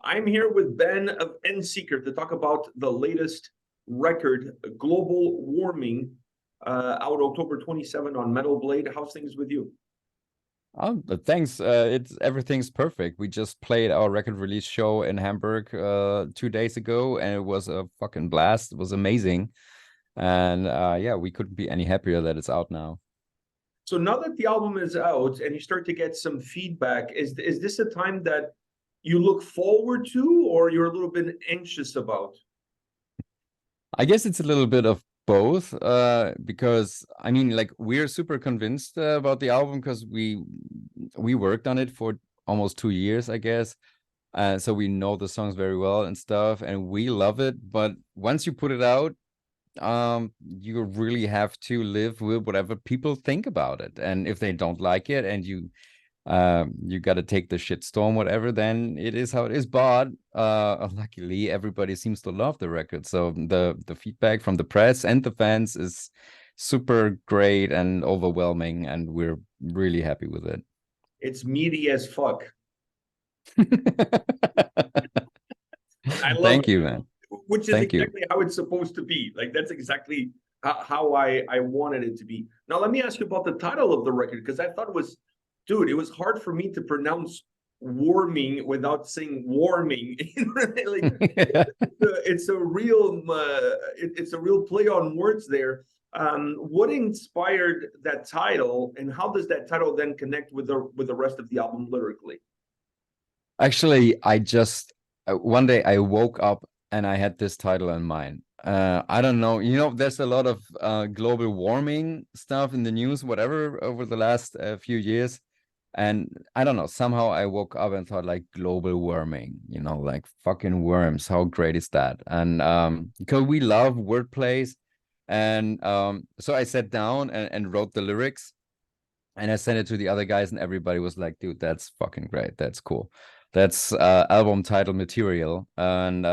I'm here with Ben of Endseeker to talk about the latest record, Global Warming, out October 27 on Metal Blade. How's things with you? But thanks. Everything's perfect. We just played our record release show in Hamburg 2 days ago, and it was a fucking blast. It was amazing, and yeah, we couldn't be any happier that it's out now. So now that the album is out and you start to get some feedback, is this a time that you look forward to, or you're a little bit anxious about? I guess it's a little bit of both, because I mean, like, we're super convinced about the album because we worked on it for almost 2 years, I guess. So we know the songs very well and stuff, and we love it. But once you put it out, you really have to live with whatever people think about it. And if they don't like it, and you got to take the shitstorm, whatever, then it is how it is. But luckily, everybody seems to love the record. So the feedback from the press and the fans is super great and overwhelming, and we're really happy with it. It's meaty as fuck. I love Thank you, man. which is Thank you. exactly how it's supposed to be. Like that's exactly how I wanted it to be. Now let me ask you about the title of the record, because I thought it was, dude, it was hard for me to pronounce warming without saying warming. Like, it's a real it's a real play on words there. What inspired that title, and how does that title then connect with the rest of the album lyrically? Actually, I just one day I woke up and I had this title in mind. I don't know, there's a lot of global warming stuff in the news, whatever, over the last few years. And I don't know, somehow I woke up and thought, like, global warming, like fucking worms. How great is that? And because we love wordplays. And so I sat down and wrote the lyrics, and I sent it to the other guys, and everybody was like, dude, that's fucking great. That's cool. That's album title material. And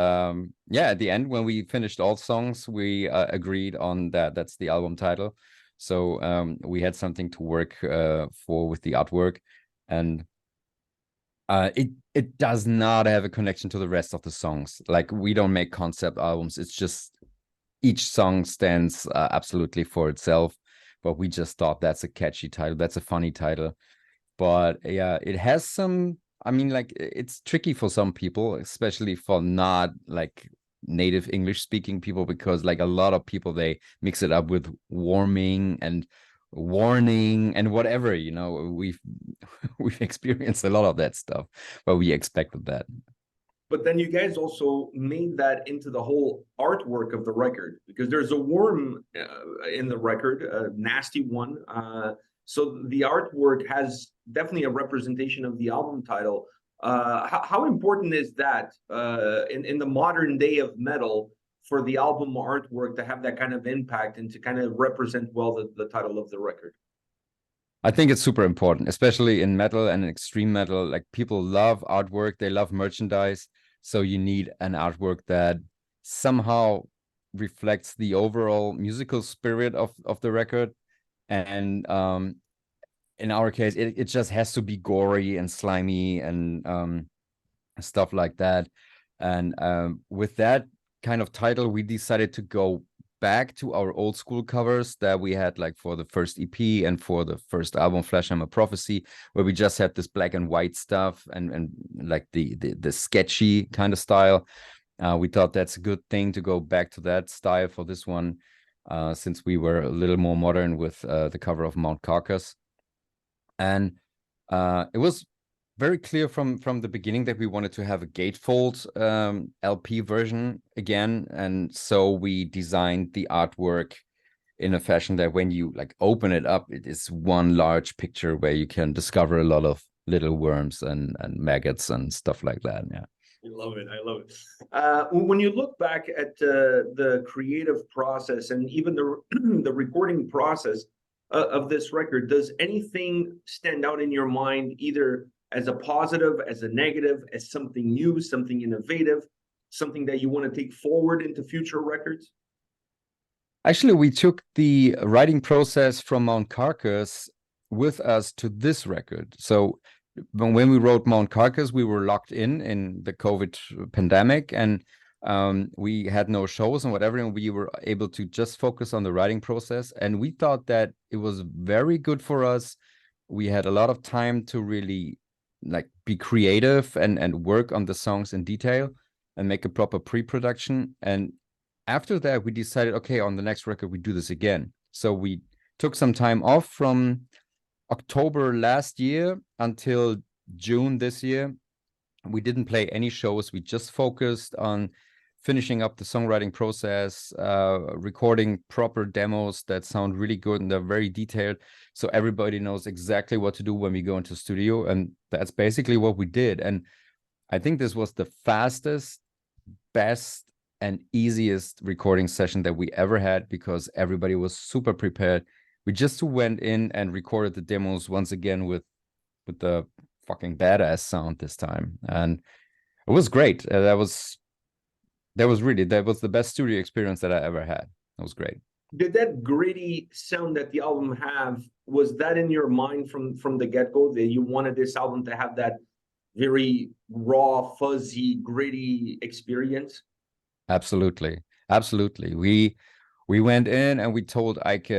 yeah, at the end, when we finished all songs, we agreed on that. That's the album title. So we had something to work for with the artwork. And it does not have a connection to the rest of the songs. Like, we don't make concept albums. It's just each song stands absolutely for itself. But we just thought that's a catchy title. That's a funny title. But yeah, it has some, I mean, like, it's tricky for some people, especially for not like native English speaking people, because like a lot of people, they mix it up with warming and warning and whatever, we've we've experienced a lot of that stuff, but we expected that. But then you guys also made that into the whole artwork of the record, because there's a worm in the record, a nasty one. So the artwork has definitely a representation of the album title. How important is that in the modern day of metal for the album artwork to have that kind of impact and to kind of represent well the title of the record? I think it's super important, especially in metal and extreme metal. Like, people love artwork, they love merchandise. So you need an artwork that somehow reflects the overall musical spirit of the record. And in our case, it just has to be gory and slimy and stuff like that. And with that kind of title, we decided to go back to our old school covers that we had, like, for the first EP and for the first album, Flashhammer Prophecy, where we just had this black and white stuff and like the sketchy kind of style. We thought that's a good thing to go back to that style for this one, since we were a little more modern with the cover of Mount Carcass. And it was very clear from the beginning that we wanted to have a gatefold LP version again. And so we designed the artwork in a fashion that when you like open it up, it is one large picture where you can discover a lot of little worms and maggots and stuff like that. Yeah. I love it. I love it. When you look back at the creative process and even the recording process of this record, does anything stand out in your mind, either as a positive, as a negative, as something new, something innovative, something that you want to take forward into future records? Actually, we took the writing process from Mount Carcass with us to this record. So when we wrote Mount Carcass, we were locked in the COVID pandemic, and we had no shows and whatever, and we were able to just focus on the writing process. And we thought that it was very good for us. We had a lot of time to really like be creative and work on the songs in detail and make a proper pre-production. And after that, we decided, okay, on the next record, we do this again. So we took some time off from October last year until June this year. We didn't play any shows. We just focused on finishing up the songwriting process, recording proper demos that sound really good and they're very detailed. So everybody knows exactly what to do when we go into studio. And that's basically what we did. And I think this was the fastest, best, and easiest recording session that we ever had because everybody was super prepared. We just went in and recorded the demos once again with the fucking badass sound this time, and it was great. That was the best studio experience that I ever had. That was great. Did that gritty sound that the album was that in your mind from the get-go, that you wanted this album to have that very raw, fuzzy, gritty experience? Absolutely. We went in and we told Ike,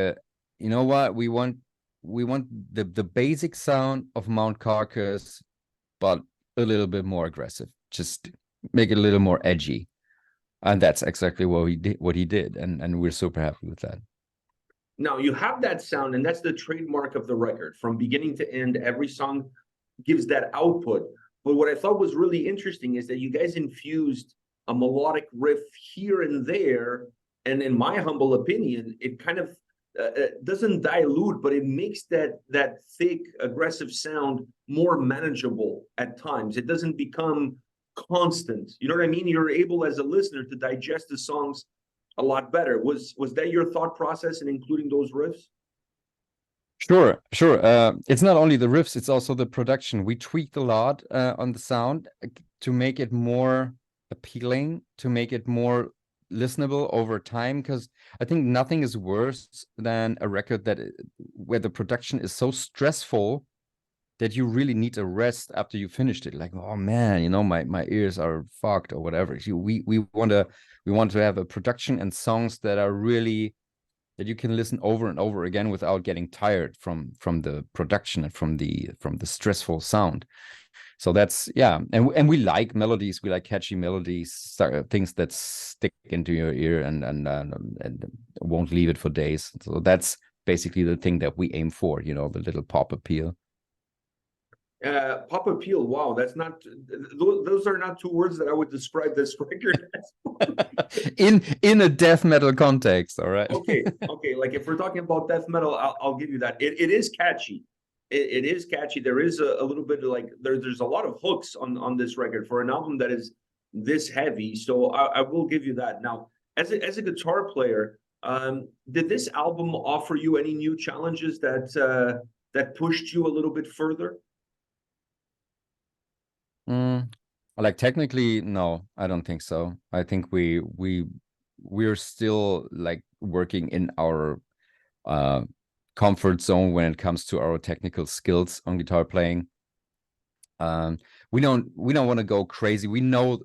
you know what, we want the basic sound of Mount Carcass, but a little bit more aggressive. Just make it a little more edgy. And that's exactly what he did. And we're super happy with that. Now you have that sound, and that's the trademark of the record. From beginning to end, every song gives that output. But what I thought was really interesting is that you guys infused a melodic riff here and there. And in my humble opinion, it kind of doesn't dilute, but it makes that thick, aggressive sound more manageable at times. It doesn't become constant. You know what I mean? You're able as a listener to digest the songs a lot better. Was that your thought process in including those riffs? Sure. It's not only the riffs, it's also the production. We tweaked a lot on the sound to make it more appealing, to make it more listenable over time, because I think nothing is worse than a record where the production is so stressful that you really need a rest after you finished it. Like, oh man, my ears are fucked or whatever. We want to have a production and songs that are really that you can listen over and over again without getting tired from the production and from the stressful sound. So that's, yeah, and we like melodies, we like catchy melodies, things that stick into your ear and won't leave it for days. So that's basically the thing that we aim for, the little pop appeal. Pop appeal. Wow, that's not. Those are not two words that I would describe this record as. in a death metal context, all right. Okay. Like if we're talking about death metal, I'll give you that. It is catchy. It is catchy. There is a little bit of like there's a lot of hooks on this record for an album that is this heavy. So I will give you that. Now, as a guitar player, did this album offer you any new challenges that pushed you a little bit further? Like technically, no, I don't think so. I think we're still like working in our comfort zone when it comes to our technical skills on guitar playing. We don't want to go crazy. We know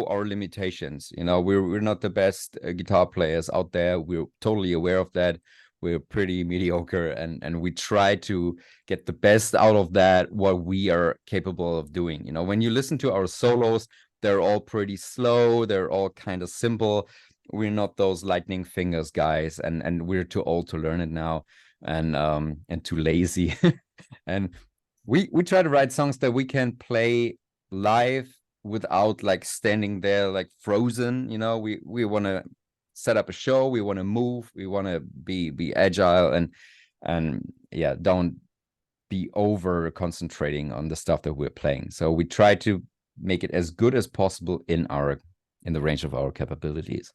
our limitations. We're not the best guitar players out there. We're totally aware of that. We're pretty mediocre, and we try to get the best out of that, what we are capable of doing. When you listen to our solos, they're all pretty slow. They're all kind of simple. We're not those lightning fingers guys, and we're too old to learn it now, and too lazy. And we try to write songs that we can play live without like standing there like frozen. We want to set up a show, we want to move, we want to be agile, and yeah, don't be over concentrating on the stuff that we're playing. So we try to make it as good as possible in the range of our capabilities.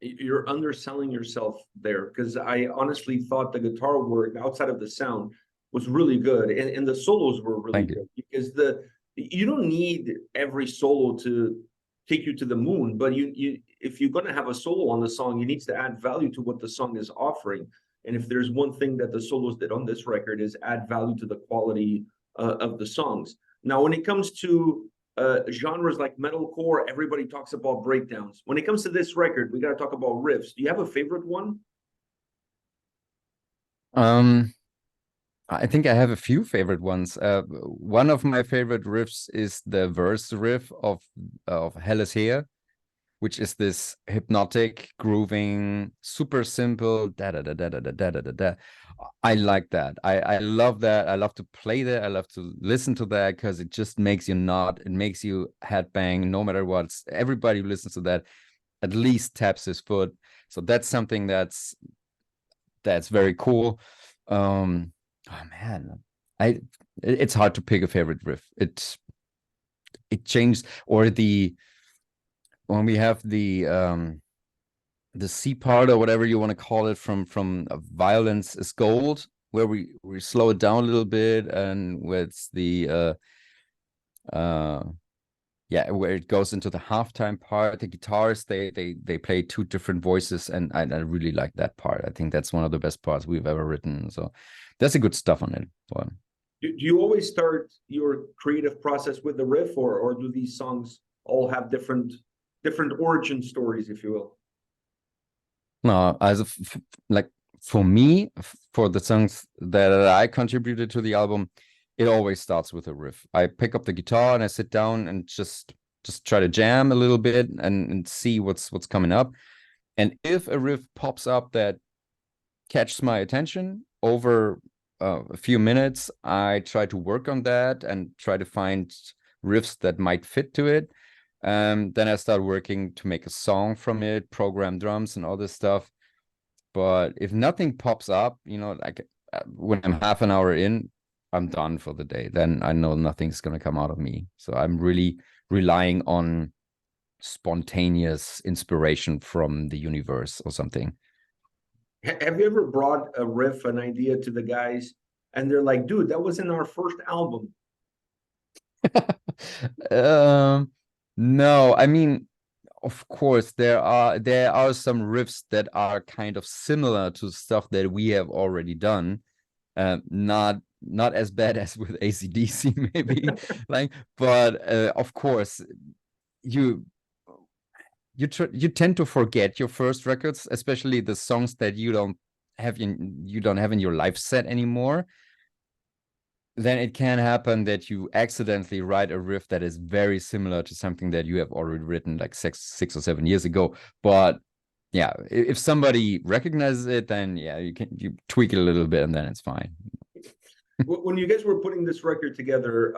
You're underselling yourself there, because I honestly thought the guitar work outside of the sound was really good, and the solos were really good, because you don't need every solo to take you to the moon, but if you're going to have a solo on the song, you need to add value to what the song is offering. And if there's one thing that the solos did on this record is add value to the quality of the songs. Now, when it comes to genres like metalcore, everybody talks about breakdowns. When it comes to this record, we got to talk about riffs. Do you have a favorite one? I think I have a few favorite ones. One of my favorite riffs is the verse riff of Hell is Here, which is this hypnotic, grooving, super simple da da da da da da da da da da. I like that. I love that. I love to play that. I love to listen to that because it just makes you nod. It makes you headbang no matter what. Everybody who listens to that at least taps his foot. So that's something that's very cool. Oh man, it's hard to pick a favorite riff. It changed, or when we have the C part or whatever you want to call it from Violence is Gold, where we slow it down a little bit, and where it's the yeah, where it goes into the halftime part. The guitars they play two different voices, and I really like that part. I think that's one of the best parts we've ever written. So that's a good stuff on it. But Do you always start your creative process with the riff, or do these songs all have different origin stories, if you will? no, like for me, for the songs that I contributed to the album, it always starts with a riff. I pick up the guitar and I sit down and just try to jam a little bit and see what's coming up. And if a riff pops up that catches my attention over a few minutes, I try to work on that and try to find riffs that might fit to it. Then I start working to make a song from it, program drums and all this stuff. But if nothing pops up, like when I'm half an hour in, I'm done for the day. Then I know nothing's going to come out of me. So I'm really relying on spontaneous inspiration from the universe or something. Have you ever brought a riff, an idea to the guys, and they're like, "Dude, that was in our first album"? No, I mean, of course, there are some riffs that are kind of similar to stuff that we have already done. Not as bad as with AC/DC, maybe, but of course, you tend to forget your first records, especially the songs that you don't have in your live set anymore. Then it can happen that you accidentally write a riff that is very similar to something that you have already written like six or 7 years ago. But yeah, if somebody recognizes it, then yeah, you tweak it a little bit and then it's fine. When you guys were putting this record together,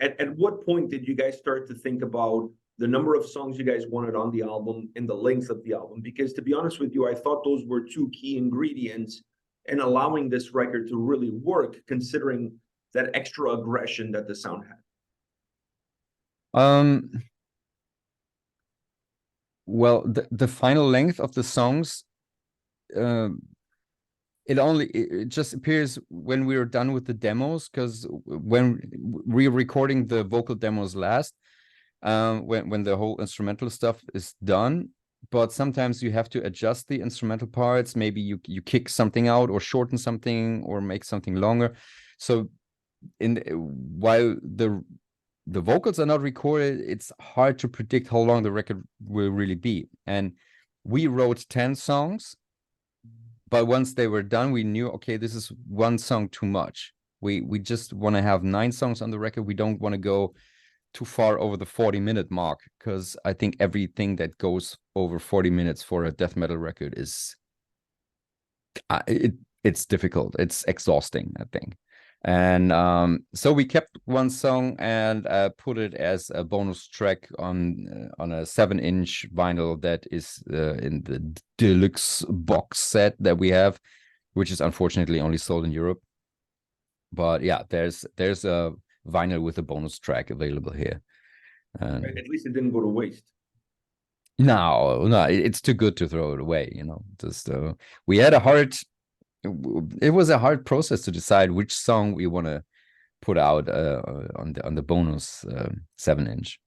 at what point did you guys start to think about the number of songs you guys wanted on the album and the length of the album? Because to be honest with you, I thought those were two key ingredients in allowing this record to really work, considering that extra aggression that the sound had. Well, the final length of the songs, it just appears when we were done with the demos, because when we're recording the vocal demos last, when the whole instrumental stuff is done, but sometimes you have to adjust the instrumental parts. Maybe you kick something out or shorten something or make something longer. So while the vocals are not recorded, it's hard to predict how long the record will really be. And we wrote 10 songs, but once they were done, we knew, okay, this is one song too much. We just want to have 9 songs on the record. We don't want to go too far over the 40-minute mark, because I think everything that goes over 40 minutes for a death metal record is it's difficult. It's exhausting, I think. And so we kept one song and put it as a bonus track on a 7-inch vinyl that is in the deluxe box set that we have, which is unfortunately only sold in Europe. But yeah, there's a vinyl with a bonus track available here. At least it didn't go to waste. No, it's too good to throw it away. Just we had a hard. It was a hard process to decide which song we want to put out on the bonus 7-inch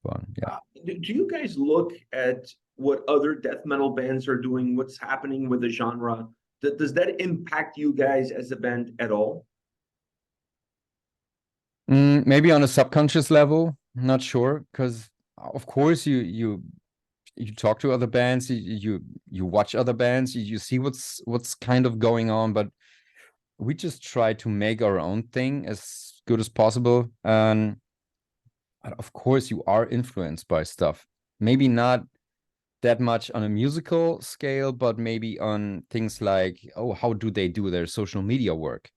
one. Yeah. Do you guys look at what other death metal bands are doing? What's happening with the genre? Does that impact you guys as a band at all? Maybe on a subconscious level, not sure, because of course you talk to other bands, you watch other bands, you see what's kind of going on, but we just try to make our own thing as good as possible. And of course, you are influenced by stuff. Maybe not that much on a musical scale, but maybe on things like, oh, how do they do their social media work?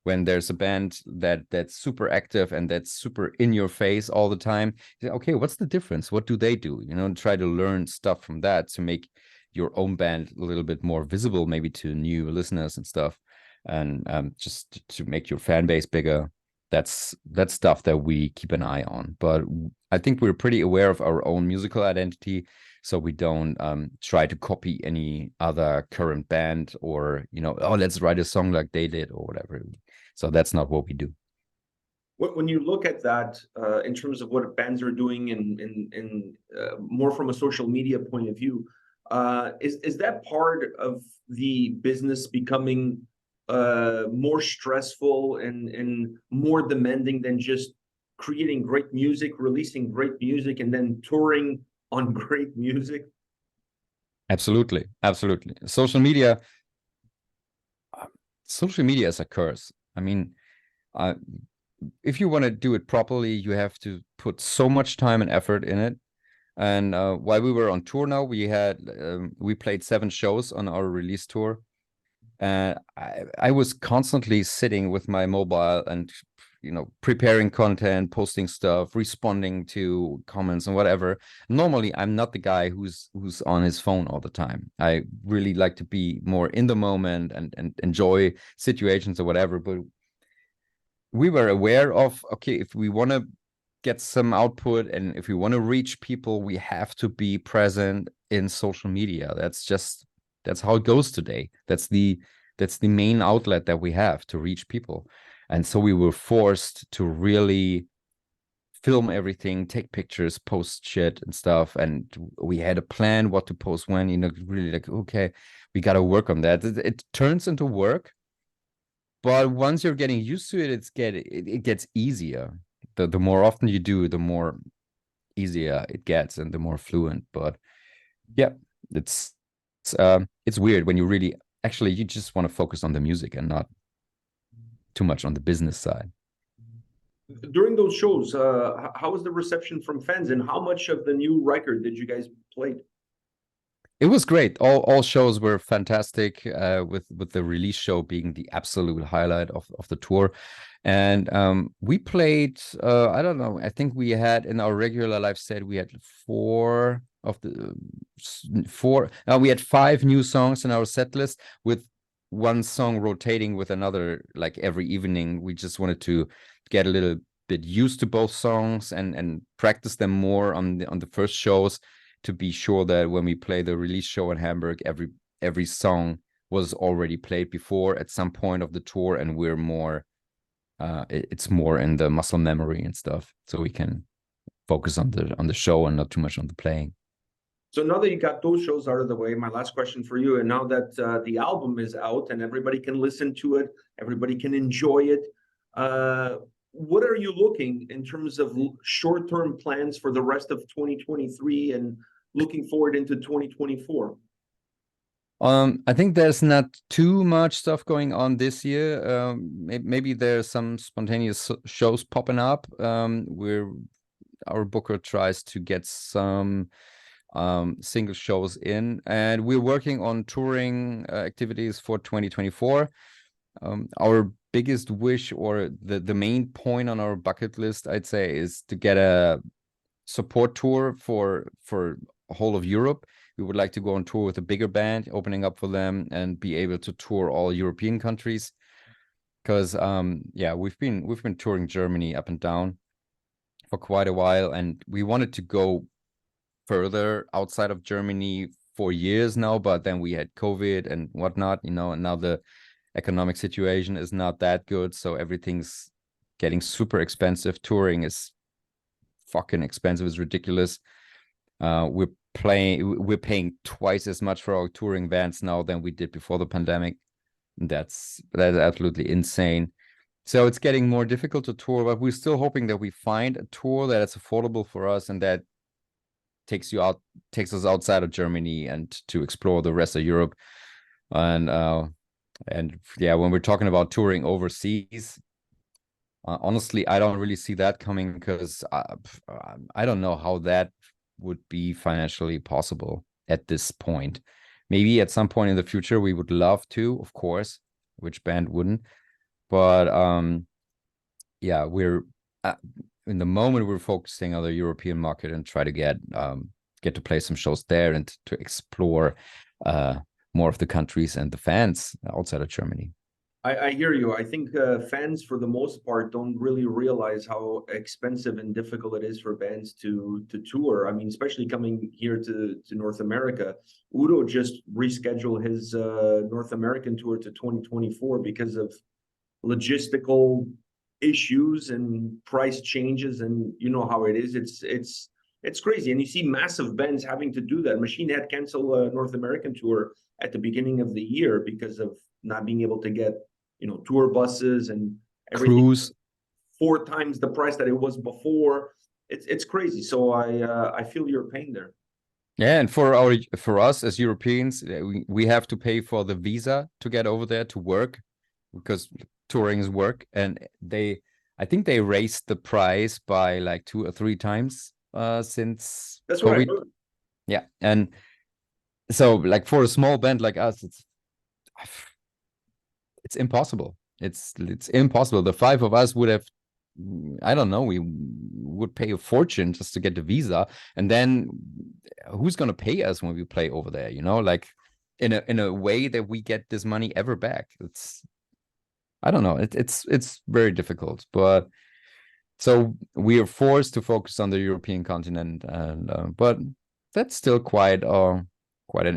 When there's a band that's super active and that's super in your face all the time, okay, what's the difference? What do they do? Try to learn stuff from that to make your own band a little bit more visible, maybe to new listeners and stuff, and just to make your fan base bigger. That's stuff that we keep an eye on. But I think we're pretty aware of our own musical identity, so we don't try to copy any other current band, or oh, let's write a song like they did or whatever. So that's not what we do. When you look at that in terms of what bands are doing and more from a social media point of view, is that part of the business becoming more stressful and more demanding than just creating great music, releasing great music, and then touring on great music? Absolutely. Social media is a curse. I mean, if you want to do it properly, you have to put so much time and effort in it. And while we were on tour now, we played 7 shows on our release tour. I was constantly sitting with my mobile and preparing content, posting stuff, responding to comments and whatever. Normally, I'm not the guy who's on his phone all the time. I really like to be more in the moment and enjoy situations or whatever. But we were aware of, okay, if we want to get some output and if we want to reach people, we have to be present in social media. That's how it goes today. That's the main outlet that we have to reach people. And so we were forced to really film everything, take pictures, post shit and stuff. And we had a plan what to post when, really like, okay, we got to work on that. It turns into work, but once you're getting used to it, it gets easier. The more often you do, the more easier it gets and the more fluent. But yeah, it's weird when you really actually you just want to focus on the music and not too much on the business side. During those shows, how was the reception from fans, and how much of the new record did you guys play? It was great. All shows were fantastic, with the release show being the absolute highlight of the tour. And we played, I don't know, I think we had in our regular live set, we had 4 of the 4. We had 5 new songs in our set list, with one song rotating with another, like every evening. We just wanted to get a little bit used to both songs and practice them more on the first shows, to be sure that when we play the release show in Hamburg, every song was already played before at some point of the tour, and we're more it's more in the muscle memory and stuff, so we can focus on the show and not too much on the playing. So now that you got those shows out of the way, my last question for you, and now that the album is out and everybody can listen to it, everybody can enjoy it, what are you looking in terms of short-term plans for the rest of 2023 and looking forward into 2024? I think there's not too much stuff going on this year. Maybe there's some spontaneous shows popping up. Our booker tries to get some single shows in, and we're working on touring activities for 2024. Our biggest wish, or the main point on our bucket list, I'd say, is to get a support tour for whole of Europe. We would like to go on tour with a bigger band, opening up for them, and be able to tour all European countries. Because yeah, we've been touring Germany up and down for quite a while, and we wanted to go further outside of Germany for years now, but then we had COVID and whatnot, and now the economic situation is not that good, so everything's getting super expensive. Touring is fucking expensive. It's ridiculous. We're paying twice as much for our touring bands now than we did before the pandemic. That's absolutely insane. So it's getting more difficult to tour, but we're still hoping that we find a tour that is affordable for us and that takes us outside of Germany and to explore the rest of Europe. And yeah, when we're talking about touring overseas, honestly, I don't really see that coming because I don't know how that would be financially possible at this point. Maybe at some point in the future we would love to, of course, which band wouldn't? But yeah, we're in the moment we're focusing on the European market and try to get to play some shows there and to explore more of the countries and the fans outside of Germany. I hear you. I think fans, for the most part, don't really realize how expensive and difficult it is for bands to tour. I mean, especially coming here to North America. Udo just rescheduled his North American tour to 2024 because of logistical issues and price changes, and you know how it is. It's crazy, and you see massive bands having to do that. Machine Head canceled a North American tour at the beginning of the year because of not being able to get tour buses and everything. Cruise 4 times the price that it was before. It's crazy. So I feel your pain there. Yeah, and for us as Europeans, we have to pay for the visa to get over there to work because touring is work, and I think they raised the price by like 2 or 3 times since That's COVID. what I heard. Yeah, and so like for a small band like us, it's impossible. It's impossible. The 5 of us would have, I don't know, we would pay a fortune just to get the visa, and then who's gonna pay us when we play over there? Like in a way that we get this money ever back. I don't know. It's very difficult, but so we are forced to focus on the European continent, and but that's still quite an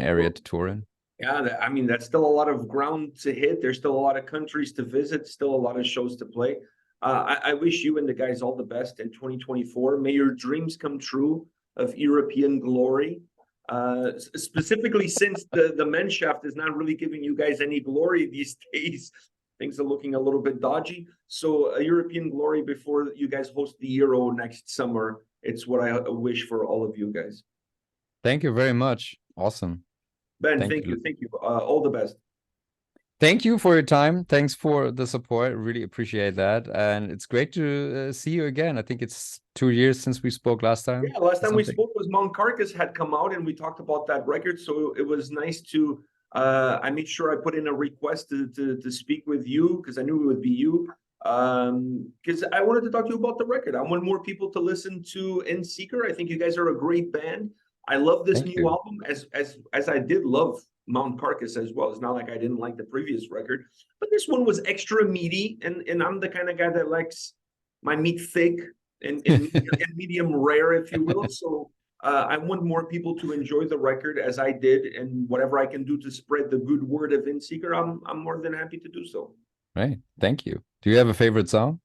area to tour in. Yeah, I mean, that's still a lot of ground to hit. There's still a lot of countries to visit, still a lot of shows to play. I wish you and the guys all the best in 2024. May your dreams come true of European glory. Specifically, since the men's shaft is not really giving you guys any glory these days. Things are looking a little bit dodgy. So a European glory before you guys host the Euro next summer. It's what I wish for all of you guys. Thank you very much. Awesome. Ben, thank you. Thank you. All the best. Thank you for your time. Thanks for the support. Really appreciate that. And it's great to see you again. I think it's 2 years since we spoke last time. Yeah, last time we spoke was Mount Carcass had come out and we talked about that record. So it was nice to, I made sure I put in a request to speak with you because I knew it would be you. Because I wanted to talk to you about the record. I want more people to listen to Endseeker. I think you guys are a great band. I love this new album as I did love Mount Carcass as well. It's not like I didn't like the previous record, but this one was extra meaty, and I'm the kind of guy that likes my meat thick and medium rare, if you will. So I want more people to enjoy the record as I did, and whatever I can do to spread the good word of Endseeker, I'm more than happy to do so. Right. Thank you. Do you have a favorite song?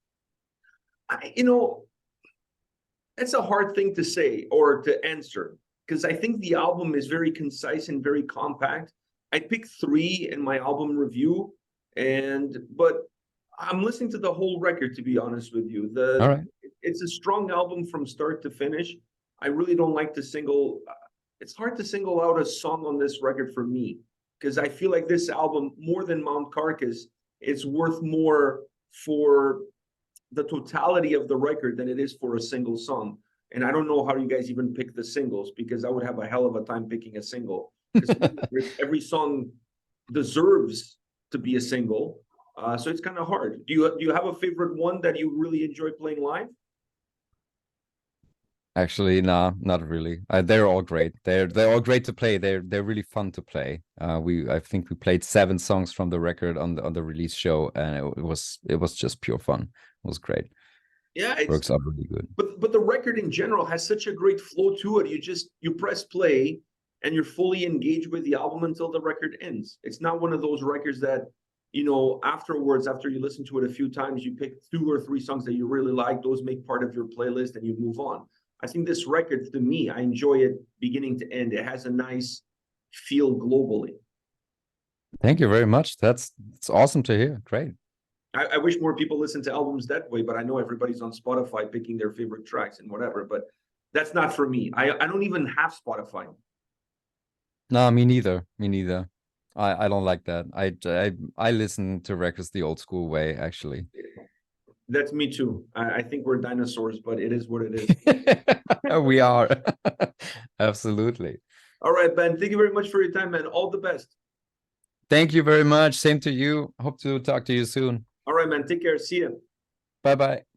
That's a hard thing to say or to answer, because I think the album is very concise and very compact. I picked 3 in my album review, but I'm listening to the whole record, to be honest with you. All right. It's a strong album from start to finish. I really don't like to single. It's hard to single out a song on this record for me, because I feel like this album, more than Mount Carcass, is worth more for the totality of the record than it is for a single song. And I don't know how you guys even pick the singles, because I would have a hell of a time picking a single. Every song deserves to be a single. So it's kind of hard. Do you have a favorite one that you really enjoy playing live? Actually, no, not really. They're all great. They're all great to play. They're really fun to play. I think we played 7 songs from the record on the release show, and it was just pure fun. It was great. Yeah, it works out really good. But the record in general has such a great flow to it. You press play and you're fully engaged with the album until the record ends. It's not one of those records that, afterwards, after you listen to it a few times, you pick 2 or 3 songs that you really like. Those make part of your playlist and you move on. I think this record, to me, I enjoy it beginning to end. It has a nice feel globally. Thank you very much. That's awesome to hear. Great. I wish more people listen to albums that way, but I know everybody's on Spotify picking their favorite tracks and whatever, but that's not for me. I don't even have Spotify. No, me neither. Me neither. I don't like that. I listen to records the old school way, actually. That's me too. I think we're dinosaurs, but it is what it is. We are. Absolutely. All right, Ben. Thank you very much for your time, man. All the best. Thank you very much. Same to you. Hope to talk to you soon. All right, man. Take care. See ya. Bye-bye.